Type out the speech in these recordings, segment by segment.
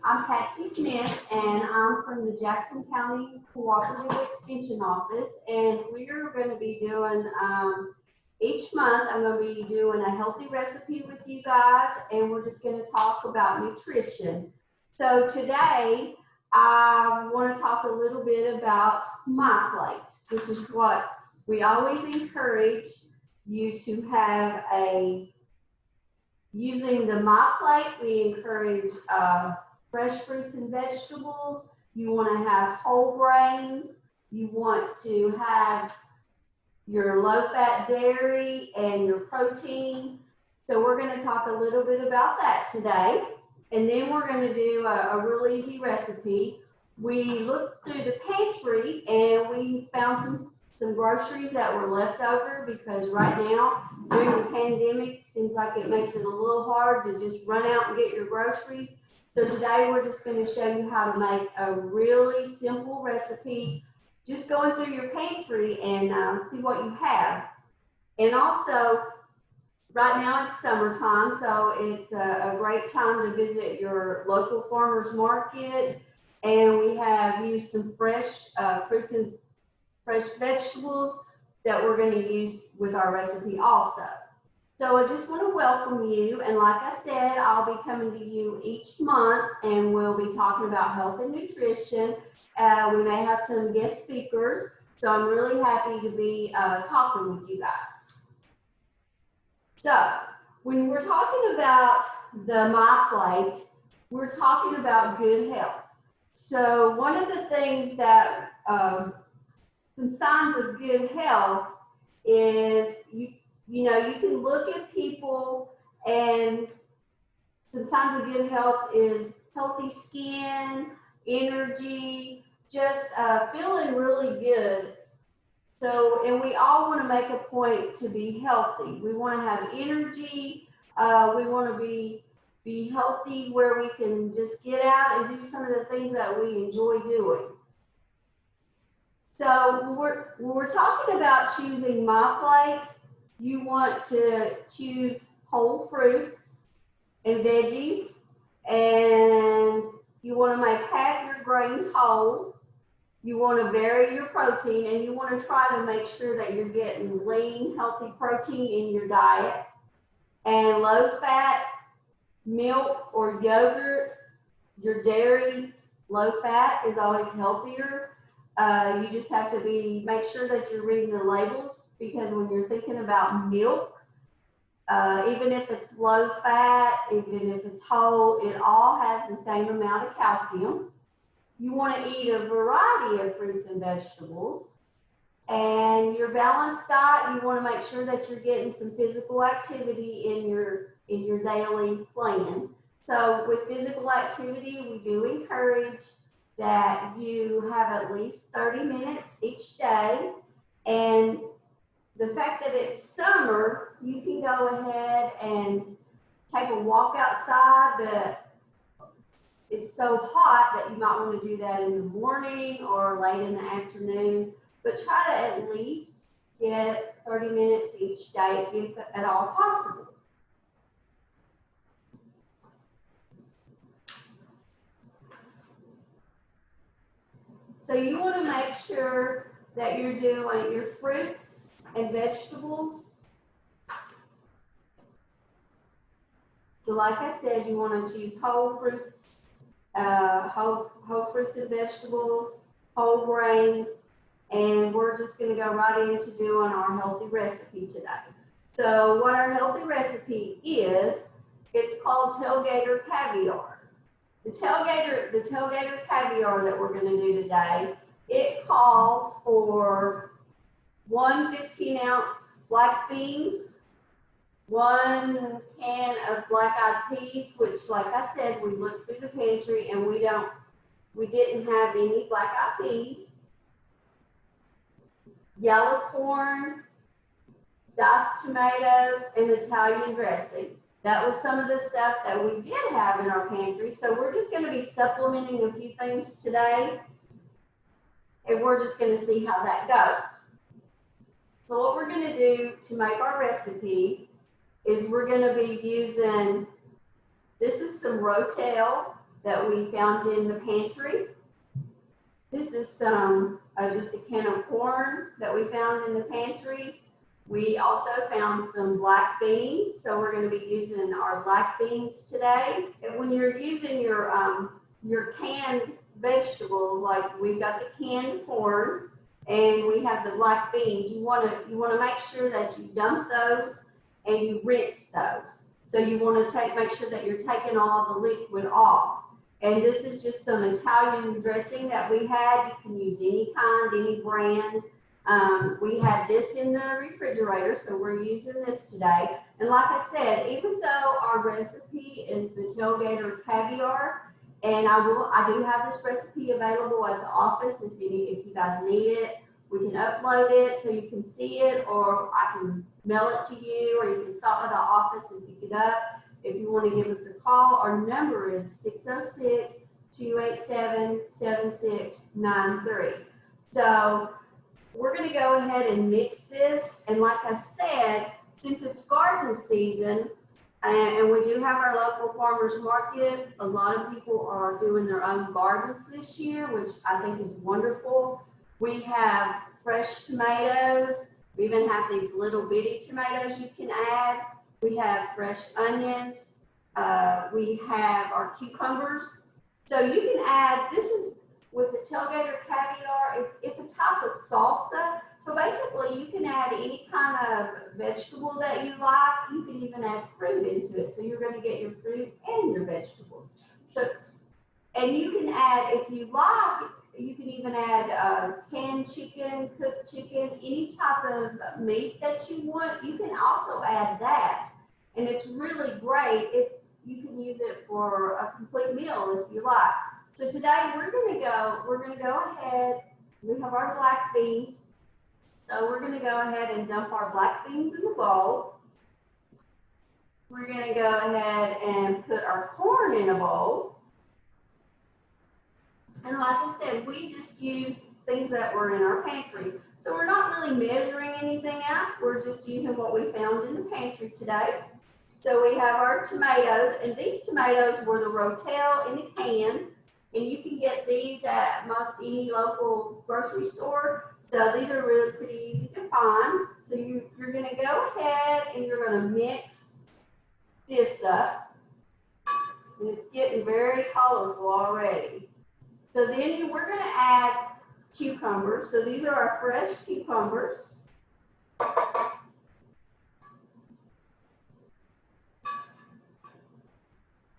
I'm Patsy Smith, and I'm from the Jackson County Cooperative Extension Office, and we're going to be doing, each month, I'm going to be doing a healthy recipe with you guys, and we're just going to talk about nutrition. So today, I want to talk a little bit about MyPlate, which is what we always encourage you to have using the MyPlate. We encourage fresh fruits and vegetables. You want to have whole grains. You want to have your low-fat dairy and your protein. So we're going to talk a little bit about that today. And then we're going to do a real easy recipe. We looked through the pantry and we found some groceries that were left over, because right now during the pandemic, it seems like it makes it a little hard to just run out and get your groceries. So today we're just going to show you how to make a really simple recipe, just going through your pantry and see what you have. And also, right now it's summertime, so it's a great time to visit your local farmer's market. And we have used some fresh fruits and fresh vegetables that we're going to use with our recipe also. So I just want to welcome you, and like I said, I'll be coming to you each month, and we'll be talking about health and nutrition. We may have some guest speakers, so I'm really happy to be talking with you guys. So when we're talking about the MyPlate, we're talking about good health. So one of the things that some signs of good health is you know, you can look at people, and some signs of good health is healthy skin, energy, just feeling really good. So, and we all want to make a point to be healthy. We want to have energy. We want to be healthy, where we can just get out and do some of the things that we enjoy doing. So when we're talking about choosing MyPlate, you want to choose whole fruits and veggies, and you want to make half your grains whole. You want to vary your protein, and you want to try to make sure that you're getting lean, healthy protein in your diet. And low-fat milk or yogurt, your dairy, low-fat is always healthier. You just have to make sure that you're reading the labels, because when you're thinking about milk, even if it's low fat, even if it's whole, it all has the same amount of calcium. You want to eat a variety of fruits and vegetables. And your balanced diet, you want to make sure that you're getting some physical activity in your daily plan. So with physical activity, we do encourage that you have at least 30 minutes each day. And the fact that it's summer, you can go ahead and take a walk outside, but it's so hot that you might want to do that in the morning or late in the afternoon. But try to at least get 30 minutes each day if at all possible. So you want to make sure that you're doing your fruits and vegetables. So like I said, you want to choose whole fruits, whole fruits and vegetables, whole grains, and we're just going to go right into doing our healthy recipe today. So what our healthy recipe is, it's called Tailgater Caviar. The Tailgater Caviar that we're going to do today, it calls for 1 15-ounce black beans, 1 can of black-eyed peas, which, like I said, we looked through the pantry and we didn't have any black-eyed peas, yellow corn, diced tomatoes, and Italian dressing. That was some of the stuff that we did have in our pantry. So we're just going to be supplementing a few things today, and we're just going to see how that goes. So what we're going to do to make our recipe is we're going to be using, this is some Rotel that we found in the pantry. This is just a can of corn that we found in the pantry. We also found some black beans, so we're going to be using our black beans today. And when you're using your canned vegetables, like we've got the canned corn and we have the black beans, you want to make sure that you dump those and you rinse those. So you want to make sure that you're taking all the liquid off. And this is just some Italian dressing that we had. You can use any kind, any brand. We had this in the refrigerator, so we're using this today. And like I said, even though our recipe is the Tailgater Caviar, and I do have this recipe available at the office if you guys need it. We can upload it so you can see it, or I can mail it to you, or you can stop by the office and pick it up. If you want to give us a call, our number is 606-287-7693. So we're going to go ahead and mix this. And like I said, since it's garden season, and we do have our local farmers market, a lot of people are doing their own gardens this year, which I think is wonderful. We have fresh tomatoes. We even have these little bitty tomatoes you can add. We have fresh onions. We have our cucumbers. So you can add, this is with the Tailgater Caviar, it's a type of salsa. So basically you can add any kind of vegetable that you like. You can even add fruit into it. So you're going to get your fruit and your vegetables. So, and you can add, if you like, you can even add canned chicken, cooked chicken, any type of meat that you want. You can also add that. And it's really great if you can use it for a complete meal if you like. So today we're going to go ahead, we have our black beans. So we're going to go ahead and dump our black beans in the bowl. We're going to go ahead and put our corn in a bowl. And like I said, we just use things that were in our pantry. So we're not really measuring anything out. We're just using what we found in the pantry today. So we have our tomatoes, and these tomatoes were the Rotel in a can. And you can get these at most any local grocery store. So these are really pretty easy to find. So you're going to go ahead and you're going to mix this up. And it's getting very colorful already. So then we're going to add cucumbers. So these are our fresh cucumbers.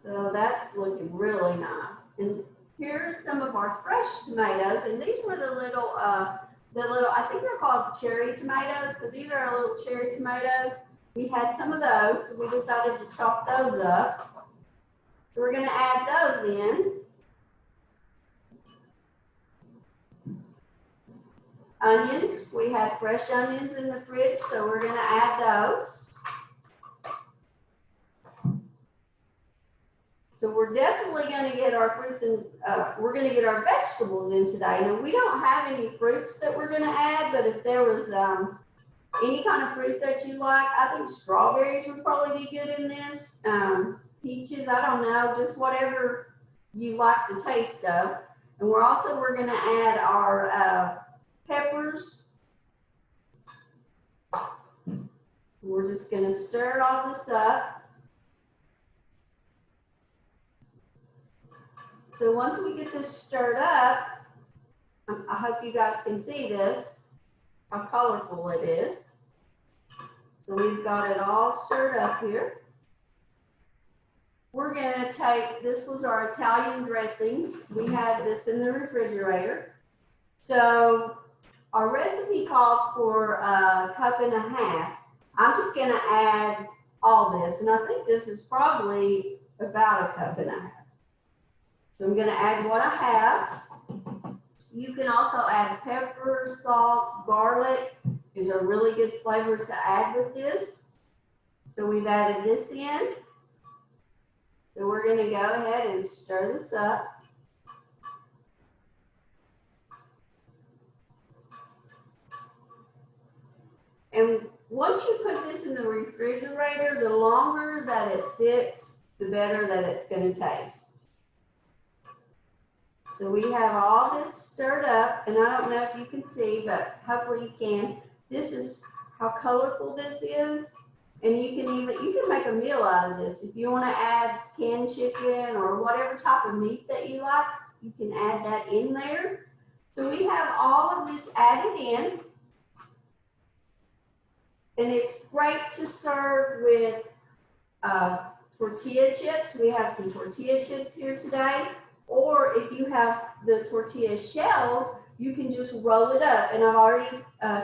So that's looking really nice. And here's some of our fresh tomatoes. And these were the little, I think they're called cherry tomatoes. So these are our little cherry tomatoes. We had some of those, so we decided to chop those up. So we're going to add those in. Onions, we had fresh onions in the fridge, so we're going to add those. So we're definitely going to get our fruits and we're going to get our vegetables in today. Now we don't have any fruits that we're going to add, but if there was any kind of fruit that you like, I think strawberries would probably be good in this. Peaches, I don't know, just whatever you like the taste of. And we're going to add our peppers. We're just going to stir all this up. So once we get this stirred up, I hope you guys can see this, how colorful it is. So we've got it all stirred up here. We're going to take, this was our Italian dressing. We had this in the refrigerator. So our recipe calls for a cup and a half. I'm just going to add all this, and I think this is probably about a cup and a half. So I'm going to add what I have. You can also add pepper, salt, garlic. Is a really good flavor to add with this. So we've added this in. So we're going to go ahead and stir this up. And once you put this in the refrigerator, the longer that it sits, the better that it's going to taste. So we have all this stirred up, and I don't know if you can see, but hopefully you can. This is how colorful this is. And you can make a meal out of this. If you want to add canned chicken or whatever type of meat that you like, you can add that in there. So we have all of this added in. And it's great to serve with tortilla chips. We have some tortilla chips here today. Or if you have the tortilla shells, you can just roll it up. And I've already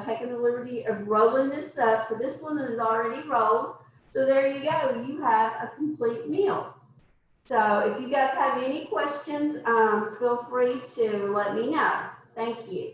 taken the liberty of rolling this up. So this one is already rolled. So there you go. You have a complete meal. So if you guys have any questions, feel free to let me know. Thank you.